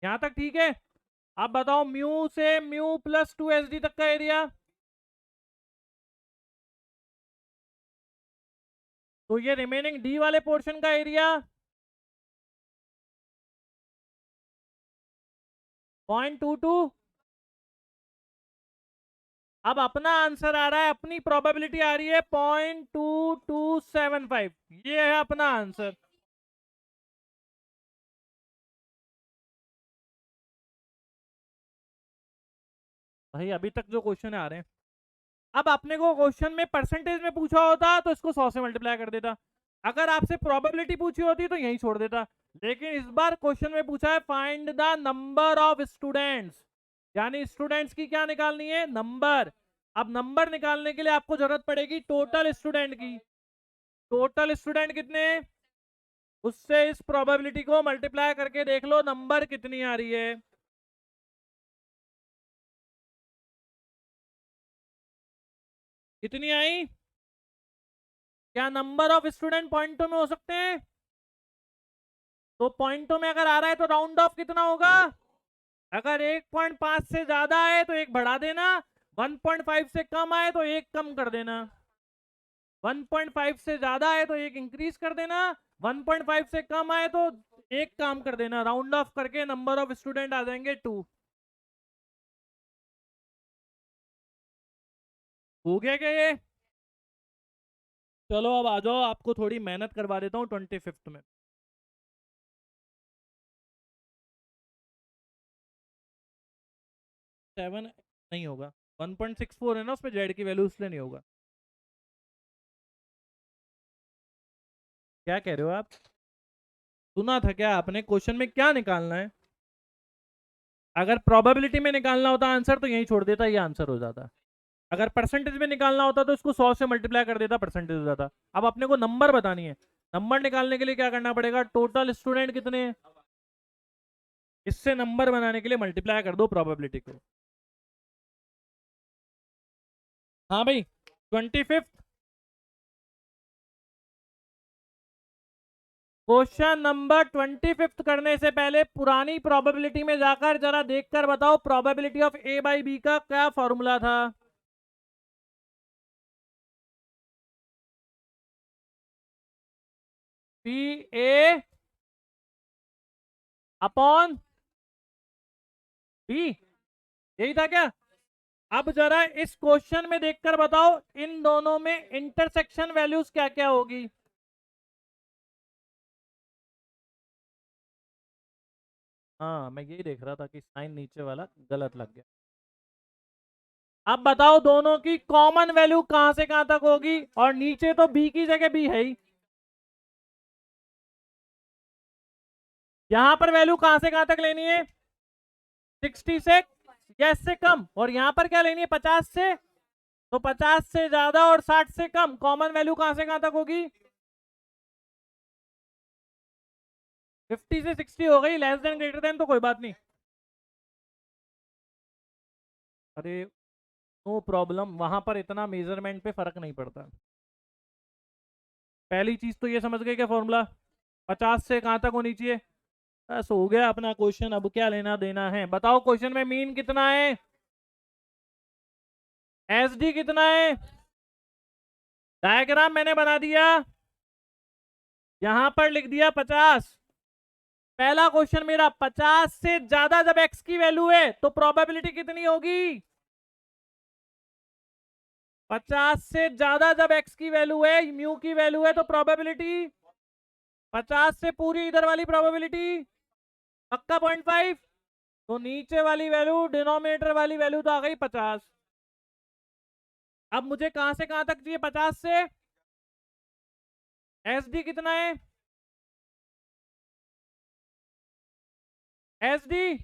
यहां तक ठीक है। अब बताओ म्यू से म्यू प्लस 2SD तक का एरिया, तो ये रिमेनिंग डी वाले पोर्शन का एरिया 0.22। अब अपना आंसर आ रहा है, अपनी प्रोबेबिलिटी आ रही है 0.2275, ये है अपना आंसर। भाई अभी तक जो क्वेश्चन आ रहे हैं, अब अपने को क्वेश्चन में परसेंटेज में पूछा होता तो इसको 100 से मल्टीप्लाई कर देता, अगर आपसे प्रोबेबिलिटी पूछी होती तो यही छोड़ देता। लेकिन इस बार क्वेश्चन में पूछा है find the number of students, यानी स्टूडेंट्स की क्या निकालनी है, नंबर। अब नंबर निकालने के लिए आपको जरूरत पड़ेगी टोटल स्टूडेंट की। टोटल स्टूडेंट कितने, उससे इस प्रोबेबिलिटी को मल्टीप्लाई करके देख लो नंबर कितनी आ रही है। कितनी आई, क्या नंबर ऑफ स्टूडेंट पॉइंटों में हो सकते हैं, तो पॉइंटों में अगर आ रहा है तो राउंड ऑफ कितना होगा, अगर 1.5 से ज्यादा आए तो एक बढ़ा देना, 1.5 से कम आए तो एक कम कर देना, 1.5 से ज्यादा आए तो एक इंक्रीज कर देना, 1.5 से कम आए तो एक काम कर देना, राउंड ऑफ करके नंबर ऑफ स्टूडेंट आ जाएंगे 2। हो गया क्या ये, चलो अब आ जाओ, आपको थोड़ी मेहनत करवा देता हूँ 25th में। 7 नहीं होगा, 1.64 है ना उसमें जेड की वैल्यू, इसलिए नहीं होगा। क्या कह रहे हो आप, सुना था क्या आपने, क्वेश्चन में क्या निकालना है, अगर प्रोबेबिलिटी में निकालना होता आंसर तो यही छोड़ देता, ये आंसर हो जाता। अगर परसेंटेज में निकालना होता तो इसको 100 से मल्टीप्लाई कर देता, परसेंटेज हो जाता। अब अपने को नंबर बतानी है। नंबर निकालने के लिए क्या करना पड़ेगा, टोटल स्टूडेंट कितने हैं, इससे नंबर बनाने के लिए मल्टीप्लाई कर दो प्रोबेबिलिटी को। हाँ भाई 25th क्वेश्चन नंबर 25th करने से पहले पुरानी प्रोबेबिलिटी में जाकर जरा देखकर बताओ probability of A by B का क्या फॉर्मूला था। पी ए अपॉन बी, यही था क्या। अब जरा इस क्वेश्चन में देखकर बताओ इन दोनों में इंटरसेक्शन वैल्यूज क्या क्या होगी। हाँ मैं यही देख रहा था कि साइन नीचे वाला गलत लग गया। अब बताओ दोनों की कॉमन वैल्यू कहां से कहां तक होगी, और नीचे तो बी की जगह बी है ही, यहां पर वैल्यू कहां से कहां तक लेनी है, 60 से यस से कम, और यहां पर क्या लेनी है 50 से, तो 50 से ज्यादा और 60 से कम, कॉमन वैल्यू कहां से कहां तक होगी, 50 से 60 हो गई, लेस देन ग्रेटर देन तो कोई बात नहीं। अरे नो प्रॉब्लम, वहां पर इतना मेजरमेंट पे फर्क नहीं पड़ता। पहली चीज तो ये समझ गए क्या फॉर्मूला, 50 से कहां तक होनी चाहिए, बस हो गया अपना क्वेश्चन। अब क्या लेना देना है बताओ, क्वेश्चन में मीन कितना है, एस डी कितना है, डायग्राम मैंने बना दिया, यहां पर लिख दिया 50। पहला क्वेश्चन मेरा 50 से ज्यादा जब एक्स की वैल्यू है तो प्रोबेबिलिटी कितनी होगी, 50 से ज्यादा जब एक्स की वैल्यू है, म्यू की वैल्यू है, तो प्रोबेबिलिटी 50 से पूरी इधर वाली प्रोबेबिलिटी पक्का 0.5, तो नीचे वाली वैल्यू डिनोमिनेटर वाली वैल्यू तो आ गई 50। अब मुझे कहां से कहां तक चाहिए, 50 से एस डी कितना है, एस डी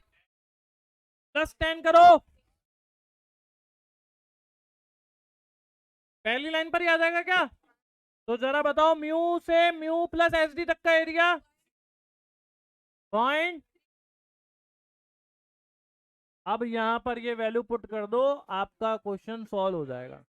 +10 करो, पहली लाइन पर ही आ जाएगा क्या, तो जरा बताओ म्यू से म्यू प्लस एस डी तक का एरिया पॉइंट। अब यहां पर ये वैल्यू पुट कर दो, आपका क्वेश्चन सॉल्व हो जाएगा।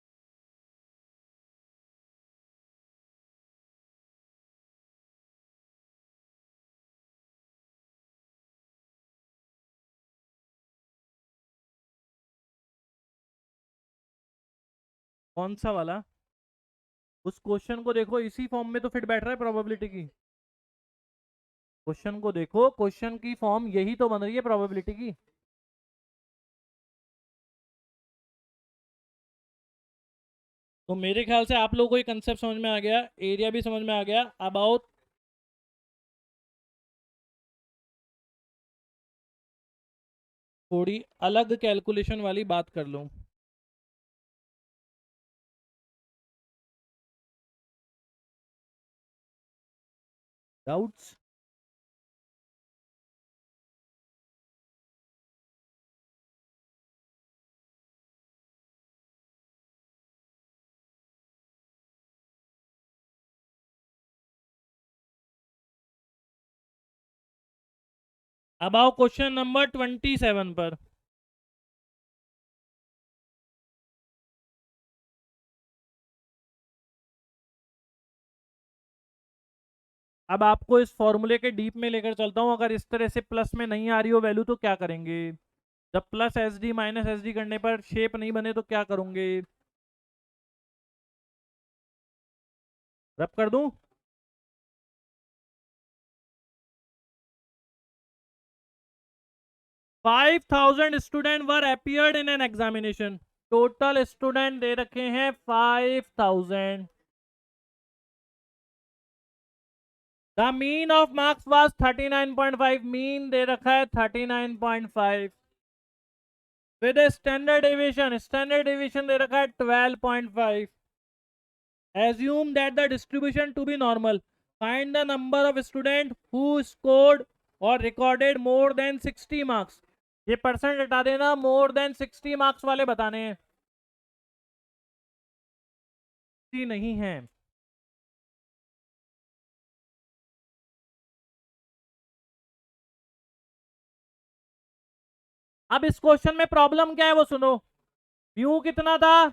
कौन सा वाला, उस क्वेश्चन को देखो, इसी फॉर्म में तो फिट बैठ रहा है प्रोबेबिलिटी की, क्वेश्चन को देखो, क्वेश्चन की फॉर्म यही तो बन रही है प्रोबेबिलिटी की। तो मेरे ख्याल से आप लोगों को ये कंसेप्ट समझ में आ गया, एरिया भी समझ में आ गया। अबाउट थोड़ी अलग कैलकुलेशन वाली बात कर लूं, डाउट्स, अब आओ क्वेश्चन नंबर 27 पर। अब आपको इस फॉर्मूले के डीप में लेकर चलता हूं, अगर इस तरह से प्लस में नहीं आ रही हो वैल्यू तो क्या करेंगे, जब plus S D minus S D करने पर शेप नहीं बने तो क्या करोगे, रब कर दूं, 5000 student were appeared in an examination, total student दे रखे हैं 5000, the mean of marks was 39.5, mean दे रखा है 39.5, with standard deviation, standard deviation दे रखा है 12.5, assume that the distribution to be normal, find the number of student who scored or recorded more than 60 marks, ये परसेंट हटा देना, मोर than 60 marks वाले बताने हैं। 60 नहीं है। अब इस क्वेश्चन में प्रॉब्लम क्या है वो सुनो। म्यू कितना था,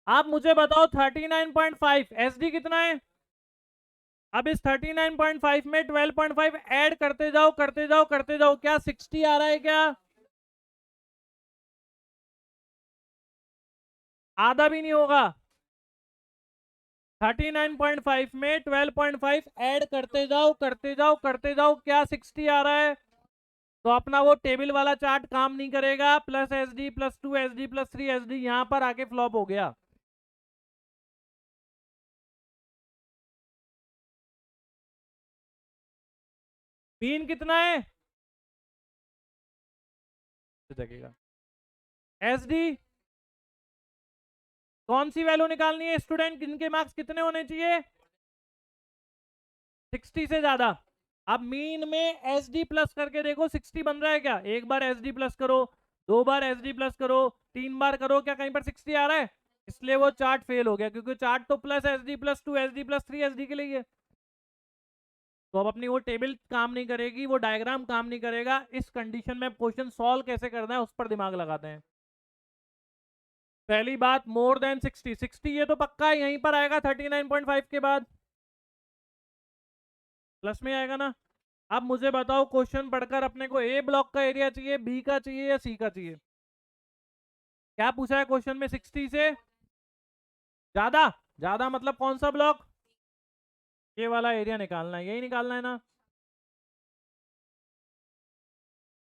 आप मुझे बताओ 39.5, एसडी कितना है। अब इस 39.5 में 12.5 ऐड करते जाओ करते जाओ करते जाओ, क्या 60 आ रहा है क्या? आधा भी नहीं होगा। 39.5 में 12.5 ऐड करते जाओ करते जाओ करते जाओ, क्या 60 आ रहा है? तो अपना वो टेबल वाला चार्ट काम नहीं करेगा। Plus S D plus 2 S D plus 3 S D यहां पर आके फ्लॉप हो गया। मीन कितना है जगेगा। एस डी कौन सी वैल्यू निकालनी है स्टूडेंट, इनके मार्क्स कितने होने चाहिए? 60 से ज्यादा। अब मीन में एस डी प्लस करके देखो 60 बन रहा है क्या। एक बार एस डी प्लस करो, दो बार एस डी प्लस करो, तीन बार करो, क्या कहीं पर 60 आ रहा है? इसलिए वो चार्ट फेल हो गया, क्योंकि चार्ट तो plus S D plus 2 S D plus 3 S D के लिए है। तो अब अपनी वो टेबल काम नहीं करेगी, वो डायग्राम काम नहीं करेगा। इस कंडीशन में क्वेश्चन सॉल्व कैसे करना है उस पर दिमाग लगाते हैं। पहली बात, मोर देन 60, 60 ये तो पक्का है, यहीं पर आएगा 39.5 के बाद, प्लस में आएगा ना। अब मुझे बताओ क्वेश्चन पढ़कर अपने को ए ब्लॉक का एरिया चाहिए, बी का चाहिए या सी का चाहिए? क्या पूछा है क्वेश्चन में? 60 से ज्यादा। ज्यादा मतलब कौन सा ब्लॉक? ये वाला एरिया निकालना है, यही निकालना है ना।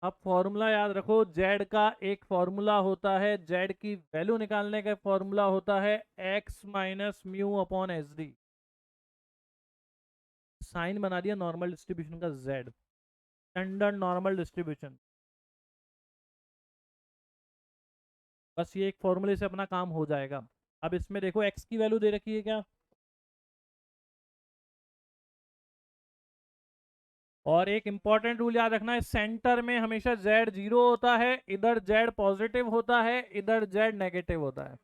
अब फॉर्मूला याद रखो, जेड का एक फॉर्मूला होता है, जेड की वैल्यू निकालने का फॉर्मूला होता है X minus mu upon S D. Sign बना दिया नॉर्मल डिस्ट्रीब्यूशन का, जेड स्टैंडर्ड नॉर्मल डिस्ट्रीब्यूशन। बस ये एक फॉर्मूले से अपना काम हो जाएगा। अब इसमें देखो एक्स की वैल्यू दे रखी है क्या, और एक इंपॉर्टेंट रूल याद रखना है, सेंटर में हमेशा जेड जीरो होता है, इधर जेड पॉजिटिव होता है, इधर जेड नेगेटिव होता है।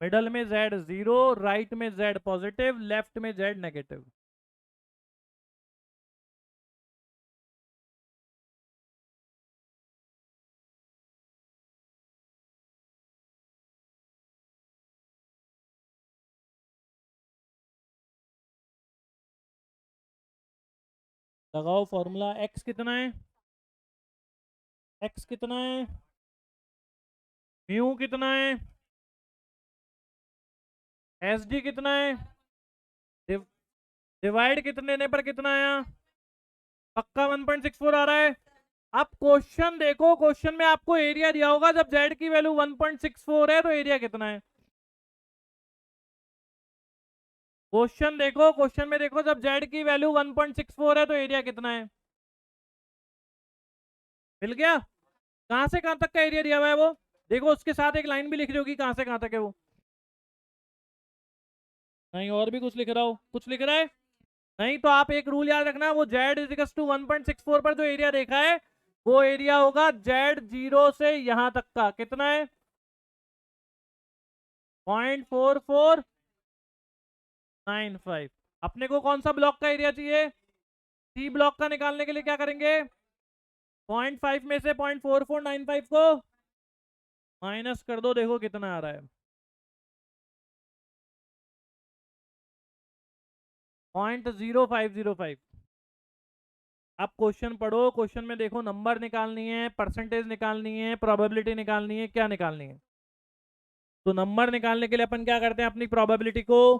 मिडल में जेड जीरो, राइट में जेड पॉजिटिव, लेफ्ट में जेड नेगेटिव। लगाओ फॉर्मूला, एक्स कितना है, एक्स कितना है, म्यू कितना है, एस डी कितना है, डिवाइड कितने ने पर कितना आया? पक्का 1.64 आ रहा है। अब क्वेश्चन देखो, क्वेश्चन में आपको एरिया दिया होगा, जब जेड की वैल्यू 1.64 है तो एरिया कितना है? क्वेश्चन देखो, क्वेश्चन में देखो, जब जेड की वैल्यू 1.64 है तो एरिया कितना है? मिल गया। कहां से कहां तक का एरिया दिया हुआ है वो देखो, उसके साथ एक लाइन भी लिख रही होगी कहां से कहां तक है वो। नहीं, और भी कुछ लिख रहा हो, कुछ लिख रहा है? नहीं, तो आप एक रूल याद रखना, वो जेड इजिकल्स टू 1.64 पर जो एरिया देखा है वो एरिया होगा जेड जीरो से यहां तक का। कितना है? 0.4495। अपने को कौन सा ब्लॉक का एरिया चाहिए? सी ब्लॉक का निकालने के लिए क्या करेंगे? 0.5 में से 0.4495 को माइनस कर दो, देखो कितना आ रहा है। 0.0505। आप क्वेश्चन पढ़ो, क्वेश्चन में देखो नंबर निकालनी है, परसेंटेज निकालनी है, प्रोबेबिलिटी निकालनी है, क्या निकालनी है? तो नंबर निकालने के लिए अपन क्या करते हैं, अपनी प्रोबेबिलिटी को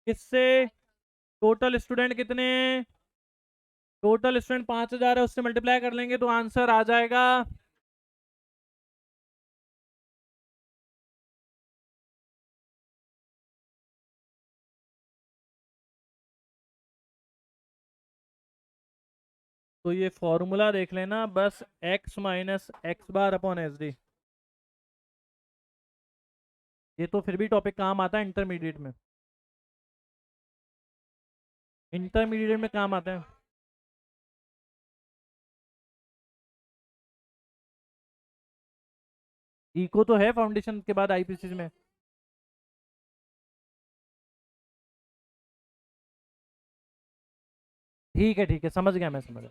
किससे, टोटल स्टूडेंट कितने हैं, टोटल स्टूडेंट 5000 है, उससे मल्टीप्लाई कर लेंगे तो आंसर आ जाएगा। तो ये फॉर्मूला देख लेना बस, x minus x bar upon S D. ये तो फिर भी टॉपिक काम आता है इंटरमीडिएट में, इंटरमीडिएट में काम आता है। इको तो है फाउंडेशन के बाद आईपीसी में। ठीक है, समझ गया, मैं समझ गया।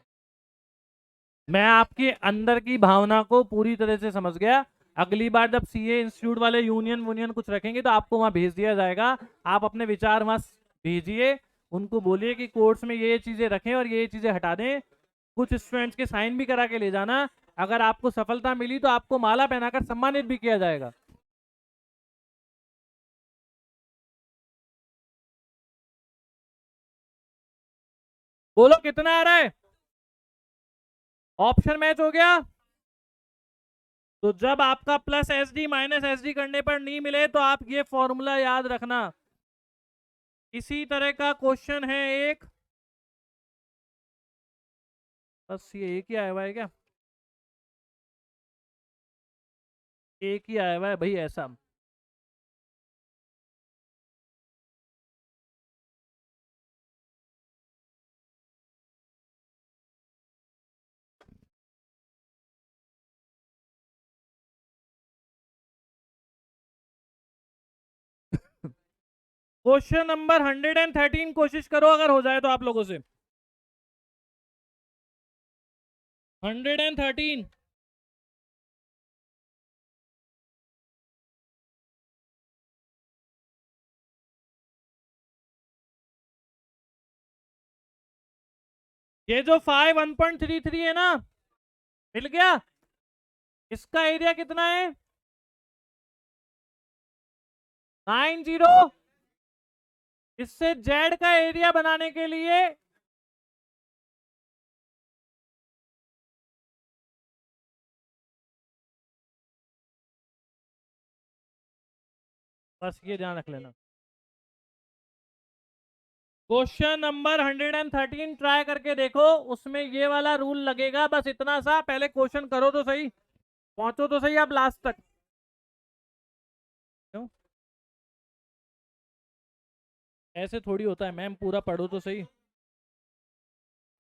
मैं आपके अंदर की भावना को पूरी तरह से समझ गया। अगली बार जब सीए इंस्टीट्यूट वाले यूनियन वूनियन कुछ रखेंगे तो आपको वहां भेज दिया जाएगा। आप अपने विचार वहां भेजिए, उनको बोलिए कि कोर्स में ये चीजें रखें और ये चीजें हटा दें। कुछ स्टूडेंट्स के साइन भी करा के ले जाना। अगर आपको सफलता मिली तो आपको माला पहनाकर सम्मानित भी किया जाएगा। बोलो कितना आ रहा है? ऑप्शन मैच हो गया। तो जब आपका plus S D minus S D करने पर नहीं मिले तो आप ये फॉर्मूला याद रखना। इसी तरह का क्वेश्चन है एक, बस ये एक ही आया हुआ है क्या? एक ही आया हुआ है भाई ऐसा। क्वेश्चन नंबर 113 कोशिश करो अगर हो जाए तो आप लोगों से। 113। ये जो 1.33 है ना, मिल गया। इसका एरिया कितना है? 90। इससे जेड का एरिया बनाने के लिए बस ये ध्यान रख लेना। क्वेश्चन नंबर 113 ट्राई करके देखो, उसमें ये वाला रूल लगेगा। बस इतना सा, पहले क्वेश्चन करो तो सही, पहुंचो तो सही आप लास्ट तक। क्यों ऐसे थोड़ी होता है मैम, पूरा पढ़ो तो सही।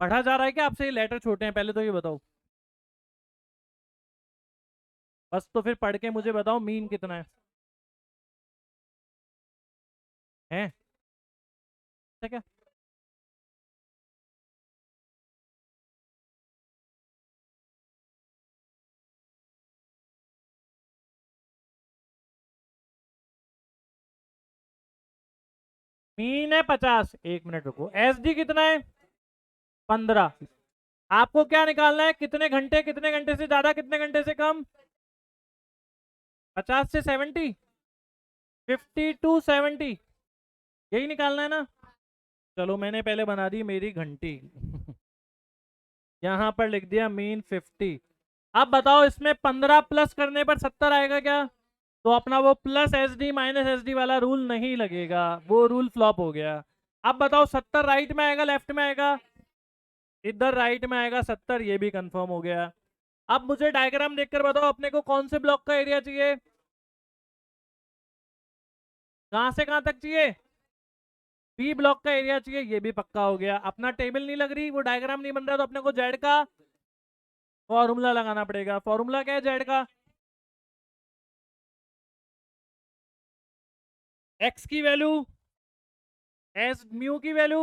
पढ़ा जा रहा है क्या आपसे? ये लेटर छोटे हैं पहले तो ये बताओ। बस तो फिर पढ़ के मुझे बताओ मीन कितना है। है क्या? मीन है 50। एक मिनट रुको, एस डी कितना है? 15। आपको क्या निकालना है? कितने घंटे से ज्यादा, कितने घंटे से कम? 50 से 70, 50 to 70, यही निकालना है ना? चलो मैंने पहले बना दी मेरी घंटी। यहां पर लिख दिया मीन 50। अब बताओ इसमें 15 प्लस करने पर 70 आएगा क्या? तो अपना वो plus S D minus S D वाला रूल नहीं लगेगा, वो रूल फ्लॉप हो गया। अब बताओ 70 राइट में आएगा लेफ्ट में आएगा? इधर राइट में आएगा 70, ये भी कंफर्म हो गया। अब मुझे डायग्राम देखकर बताओ अपने को कौन से ब्लॉक का एरिया चाहिए? कहां से कहां तक चाहिए? बी ब्लॉक का एरिया चाहिए, ये भी पक्का हो गया। अपना टेबल नहीं लग रही, वो डायग्राम नहीं बन रहा, तो अपने को जेड का फॉर्मूला लगाना पड़ेगा। फॉर्मूला क्या है जेड का? एक्स की वैल्यू, एस म्यू की वैल्यू,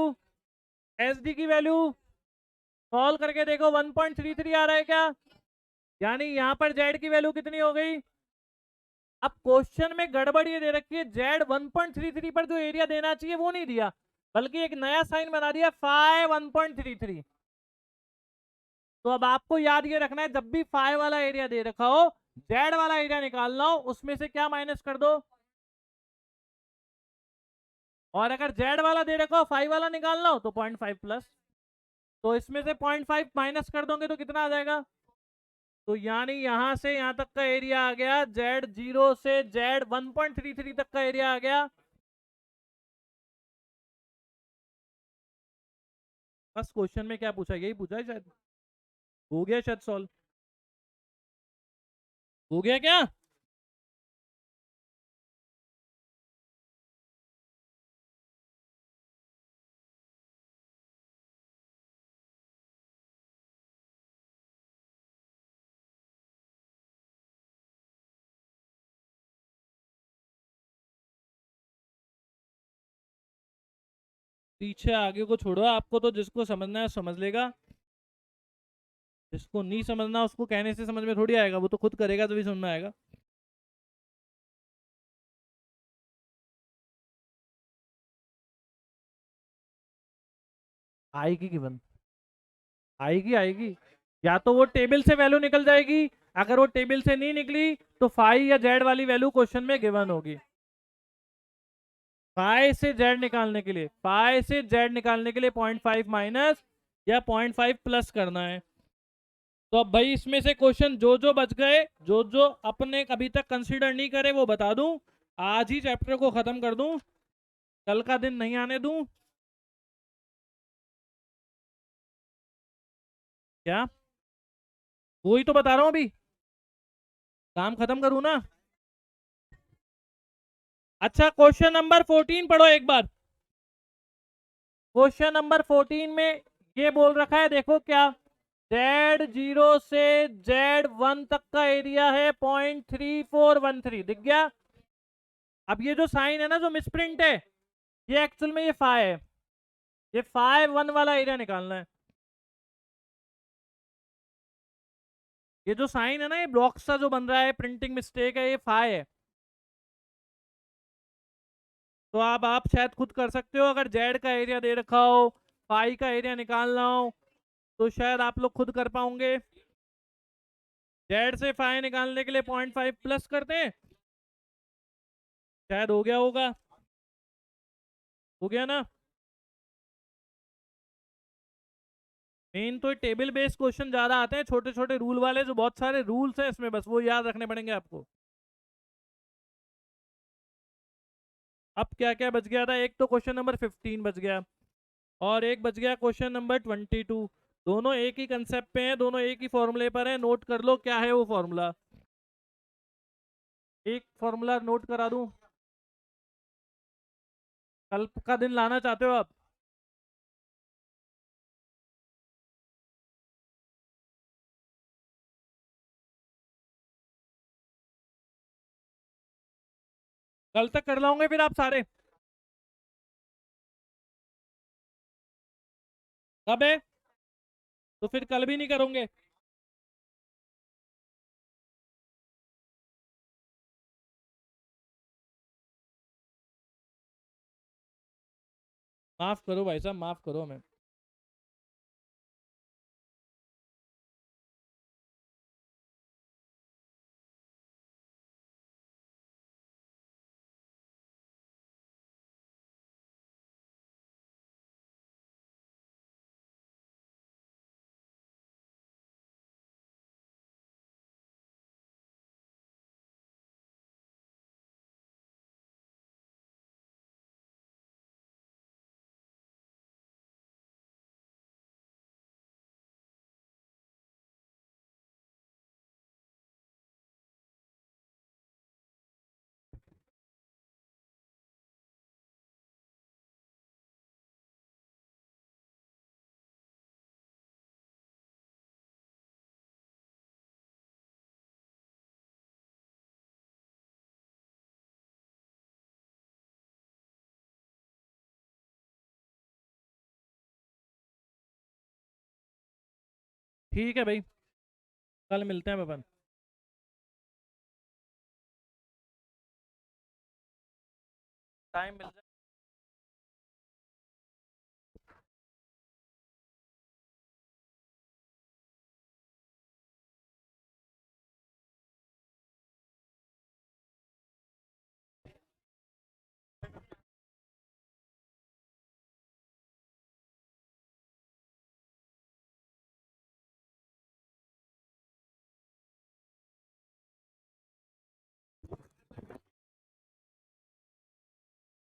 एस डी की वैल्यू। सॉल्व करके देखो 1.33 आ रहा है क्या? यानी यहां पर जेड की वैल्यू कितनी हो गई? अब क्वेश्चन में गड़बड़ ये दे रखी है, जेड 1.33 पर जो एरिया देना चाहिए वो नहीं दिया, बल्कि एक नया साइन बना दिया 1.33। तो अब आपको याद ये रखना है, जब भी 5 वाला एरिया दे रखा हो, जेड वाला एरिया निकालना हो, उसमें से क्या माइनस कर दो। और अगर जेड वाला दे रखा हो 5 वाला निकालना हो तो 0.5 प्लस। तो इसमें से 0.5 माइनस कर दोगे तो कितना आ जाएगा? तो यानी यहां से यहां तक का एरिया आ गया, जेड 0 से जेड 1.33 तक का एरिया आ गया। बस क्वेश्चन में क्या पूछा, यही पूछा है शायद। हो गया शायद सॉल्व। हो गया क्या? पीछे आगे को छोड़ो, आपको तो जिसको समझना है समझ लेगा, जिसको नहीं समझना उसको कहने से समझ में थोड़ी आएगा, वो तो खुद करेगा तभी समझ में आएगा। आएगी गिवन, आएगी आएगी। या तो वो टेबल से वैल्यू निकल जाएगी, अगर वो टेबल से नहीं निकली तो फाई या जेड वाली वैल्यू क्वेश्चन में गिवन होगी। फाई से जेड निकालने के लिए, फाई से जेड निकालने के लिए 0.5 माइनस या 0.5 प्लस करना है। तो अब भाई इसमें से क्वेश्चन जो जो बच गए, जो जो अपने अभी तक कंसीडर नहीं करे वो बता दूं, आज ही चैप्टर को खत्म कर दूं, कल का दिन नहीं आने दूं क्या? वही तो बता रहा हूं अभी, काम खत्म करूं ना। अच्छा क्वेश्चन नंबर 14 पढ़ो एक बार। क्वेश्चन नंबर 14 में ये बोल रखा है, देखो क्या, Z0 से Z1 तक का एरिया है 0.3413, दिख गया? अब ये जो साइन है ना जो मिसप्रिंट है, ये एक्चुअल में ये फाई है, ये फाई 1 वाला एरिया निकालना है। ये जो साइन है ना, ये ब्लॉक सा जो बन रहा है, प्रिंटिंग मिस्टेक है, ये फाई है। तो आप शायद खुद कर सकते हो, अगर जेड का एरिया दे रखा हो, फाई का एरिया निकालना हो, तो शायद आप लोग खुद कर पाओगे। जेड से फाई निकालने के लिए 0.5 प्लस करते हैं, शायद हो गया होगा, हो गया ना? मेन तो टेबल बेस्ड क्वेश्चन ज्यादा आते हैं, छोटे छोटे रूल वाले जो बहुत सारे रूल्स हैं इसमें, बस वो याद रखने पड़ेंगे आपको। अब क्या क्या बच गया था, एक तो क्वेश्चन नंबर 15 बच गया, और एक बच गया क्वेश्चन नंबर 22। दोनों एक ही कंसेप्ट पे हैं, दोनों एक ही फॉर्मूले पर हैं, नोट कर लो क्या है वो फॉर्मूला। एक फॉर्मूला नोट करा दूं, कल का दिन लाना चाहते हो आप? कल तक कर लाओगे फिर आप सारे? कब है? तो फिर कल भी नहीं करोगे? माफ करो भाई साहब, माफ करो हमें। ठीक है भाई, कल मिलते हैं अपन। टाइम मिल जाए